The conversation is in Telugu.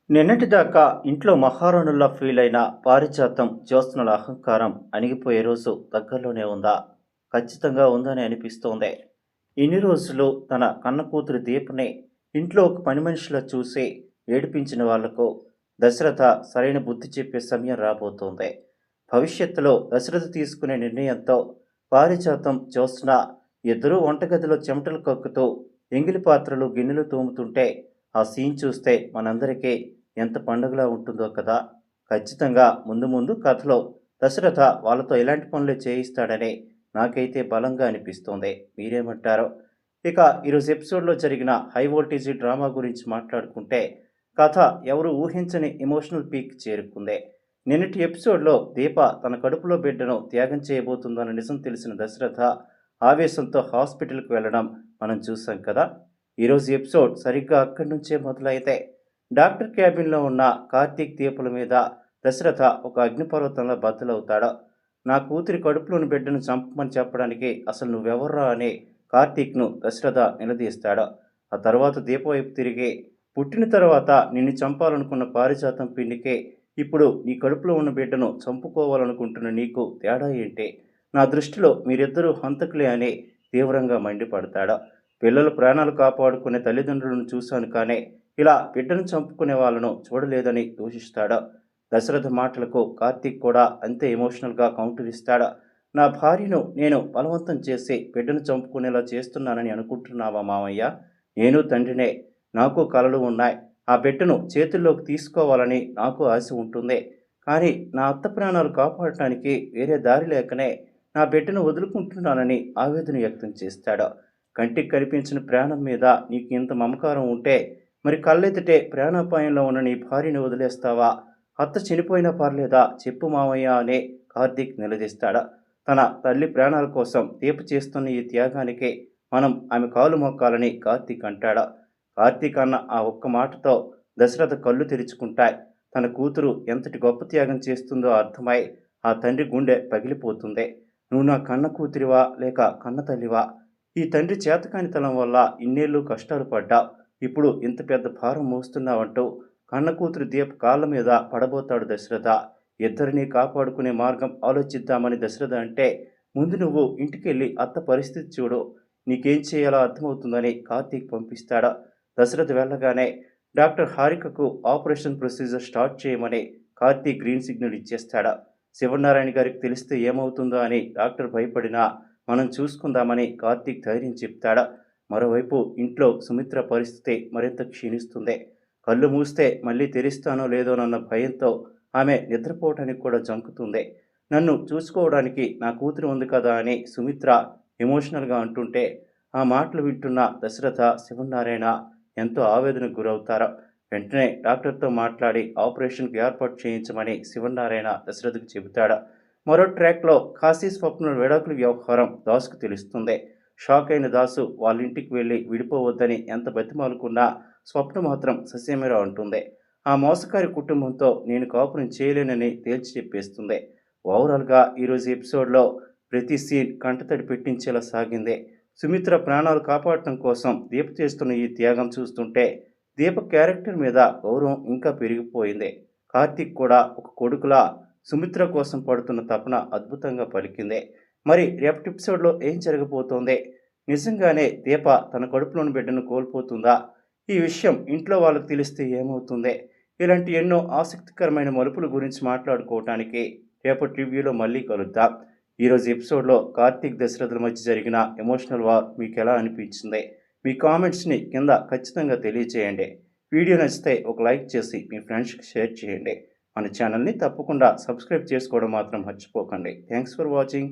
నిన్నటిదాకా ఇంట్లో మహారాణుల్లా ఫీల్ అయిన పారిజాతం జ్యోత్స్నల అహంకారం అణిగిపోయే రోజు దగ్గరలోనే ఉందా? ఖచ్చితంగా ఉందని అనిపిస్తోంది. ఇన్ని రోజులు తన కన్న కూతురు దీపని ఇంట్లో ఒక పని మనిషిలా చూసి ఏడిపించిన వాళ్లకు దశరథ సరైన బుద్ధి చెప్పే సమయం రాబోతోంది. భవిష్యత్తులో దశరథ తీసుకునే నిర్ణయంతో పారిజాతం జ్యోత్స్న ఇద్దరూ వంటగదిలో చెమటలు కక్కుతూ ఎంగిలి పాత్రలు గిన్నెలు తోముతుంటే ఆ సీన్ చూస్తే మనందరికీ ఎంత పండుగలా ఉంటుందో కదా. ఖచ్చితంగా ముందు ముందు కథలో దశరథ వాళ్ళతో ఇలాంటి పనులే చేయిస్తాడని నాకైతే బలంగా అనిపిస్తోంది. మీరేమంటారో? ఇక ఈరోజు ఎపిసోడ్లో జరిగిన హై వోల్టేజీ డ్రామా గురించి మాట్లాడుకుంటే కథ ఎవరు ఊహించని ఎమోషనల్ పీక్ చేరుకుంది. నిన్నటి ఎపిసోడ్లో దీప తన కడుపులో బిడ్డను త్యాగం చేయబోతుందన్న నిజం తెలిసిన దశరథ ఆవేశంతో హాస్పిటల్కి వెళ్ళడం మనం చూసాం కదా. ఈరోజు ఎపిసోడ్ సరిగ్గా అక్కడి నుంచే మొదలైతే డాక్టర్ క్యాబిన్లో ఉన్న కార్తీక్ దీపల మీద దశరథ ఒక అగ్నిపర్వతంలో బద్దలవుతాడు. నా కూతురి కడుపులోని బిడ్డను చంపమని చెప్పడానికి అసలు నువ్వెవర్రా అని కార్తీక్ను దశరథ నిలదీస్తాడు. ఆ తర్వాత దీప వైపు తిరిగి, పుట్టిన తర్వాత నిన్ను చంపాలనుకున్న పారిజాతం పిండికే ఇప్పుడు నీ కడుపులో ఉన్న బిడ్డను చంపుకోవాలనుకుంటున్న నీకు తేడా ఏంటి? నా దృష్టిలో మీరిద్దరూ హంతకులే అని తీవ్రంగా మండిపడతాడు. పిల్లల ప్రాణాలు కాపాడుకునే తల్లిదండ్రులను చూశాను, కానీ ఇలా బిడ్డను చంపుకునే వాళ్ళను చూడలేదని దూషిస్తాడు. దశరథ మాటలకు కార్తీక్ కూడా అంతే ఎమోషనల్గా కౌంటర్ ఇస్తాడు. నా భార్యను నేను బలవంతం చేసి బిడ్డను చంపుకునేలా చేస్తున్నానని అనుకుంటున్నావా మామయ్య? నేను తండ్రినే, నాకు కలలు ఉన్నాయి. ఆ బిడ్డను చేతుల్లోకి తీసుకోవాలని నాకు ఆశ ఉంటుంది. కానీ నా అత్త ప్రాణాలు కాపాడటానికి వేరే దారి లేకనే నా బిడ్డను వదులుకుంటున్నానని ఆవేదన వ్యక్తం చేస్తాడు. కంటికి కనిపించిన ప్రాణం మీద నీకు ఇంత మమకారం ఉంటే మరి కళ్ళెత్తితే ప్రాణాపాయంలో ఉన్న నీ భార్యని వదిలేస్తావా? అత్త చనిపోయినా పర్లేదా చెప్పు మావయ్య అని కార్తీక్ నిలదీస్తాడు. తన తల్లి ప్రాణాల కోసం దీప చేస్తున్న ఈ త్యాగానికి మనం ఆమె కాలు మొక్కాలని కార్తీక్ అంటాడు. కార్తీక్ అన్న ఆ ఒక్క మాటతో దశరథ కళ్ళు తెరుచుకుంటాయి. తన కూతురు ఎంతటి గొప్ప త్యాగం చేస్తుందో అర్థమై ఆ తండ్రి గుండె పగిలిపోతుంది. నువ్వు నా కన్న కూతురివా లేక కన్న తల్లివా? ఈ తండ్రి చేతకానితనం వల్ల ఇన్నేళ్ళు కష్టాలు పడ్డావు, ఇప్పుడు ఇంత పెద్ద భారం మోస్తున్నావంటూ కన్న కూతురు దీప కాళ్ళ మీద పడబోతాడు దశరథ. ఇద్దరినీ కాపాడుకునే మార్గం ఆలోచిద్దామని దశరథ అంటే, ముందు నువ్వు ఇంటికెళ్ళి అత్త పరిస్థితి చూడు, నీకేం చేయాలో అర్థమవుతుందని కార్తీక్ పంపిస్తాడు. దశరథ వెళ్ళగానే డాక్టర్ హారికకు ఆపరేషన్ ప్రొసీజర్ స్టార్ట్ చేయమని కార్తీక్ గ్రీన్ సిగ్నల్ ఇచ్చేస్తాడు. శివనారాయణ గారికి తెలిస్తే ఏమవుతుందో అని డాక్టర్ భయపడినా మనం చూసుకుందామని కార్తీక్ ధైర్యం చెప్తాడు. మరోవైపు ఇంట్లో సుమిత్ర పరిస్థితి మరింత క్షీణిస్తుంది. కళ్ళు మూస్తే మళ్ళీ తెరిస్తానో లేదోనన్న భయంతో ఆమె నిద్రపోవటానికి కూడా జంకుతుంది. నన్ను చూసుకోవడానికి నా కూతురు ఉంది కదా అని సుమిత్ర ఎమోషనల్గా అంటుంటే ఆ మాటలు వింటున్న దశరథ, శివనారాయణ ఎంతో ఆవేదనకు గురవుతారు. వెంటనే డాక్టర్తో మాట్లాడి ఆపరేషన్కి ఏర్పాటు చేయించమని శివనారాయణ దశరథకు చెబుతాడు. మరో ట్రాక్లో కాశీ స్వప్న విడాకుల వ్యవహారం దాసుకు తెలుస్తుంది. షాక్ అయిన దాసు వాళ్ళ ఇంటికి వెళ్ళి విడిపోవద్దని ఎంత బతిమాలుకున్నా స్వప్న మాత్రం ససేమిరా అంటుంది. ఆ మోసకారి కుటుంబంతో నేను కాపురం చేయలేనని తేల్చి చెప్పేస్తుంది. ఓవరాల్గా ఈరోజు ఎపిసోడ్లో ప్రతి సీన్ కంటతడి పెట్టించేలా సాగింది. సుమిత్ర ప్రాణాలు కాపాడటం కోసం దీప చేస్తున్న ఈ త్యాగం చూస్తుంటే దీప క్యారెక్టర్ మీద గౌరవం ఇంకా పెరిగిపోయింది. కార్తీక్ కూడా ఒక కొడుకులా సుమిత్ర కోసం పడుతున్న తపన అద్భుతంగా పలికింది. మరి రేపటి ఎపిసోడ్లో ఏం జరగబోతోంది? నిజంగానే దీప తన కడుపులోని బిడ్డను కోల్పోతుందా? ఈ విషయం ఇంట్లో వాళ్ళకి తెలిస్తే ఏమవుతుంది? ఇలాంటి ఎన్నో ఆసక్తికరమైన మలుపుల గురించి మాట్లాడుకోవటానికి రేపటి రివ్యూలో మళ్ళీ కలుద్దాం. ఈరోజు ఎపిసోడ్లో కార్తీక్ దశరథుల మధ్య జరిగిన ఎమోషనల్ వార్ మీకు ఎలా అనిపించింది? మీ కామెంట్స్ని కింద ఖచ్చితంగా తెలియజేయండి. వీడియో నచ్చితే ఒక లైక్ చేసి మీ ఫ్రెండ్స్కి షేర్ చేయండి. మన ఛానల్ని తప్పకుండా సబ్స్క్రైబ్ చేసుకోవడం మాత్రం మర్చిపోకండి. Thanks for watching.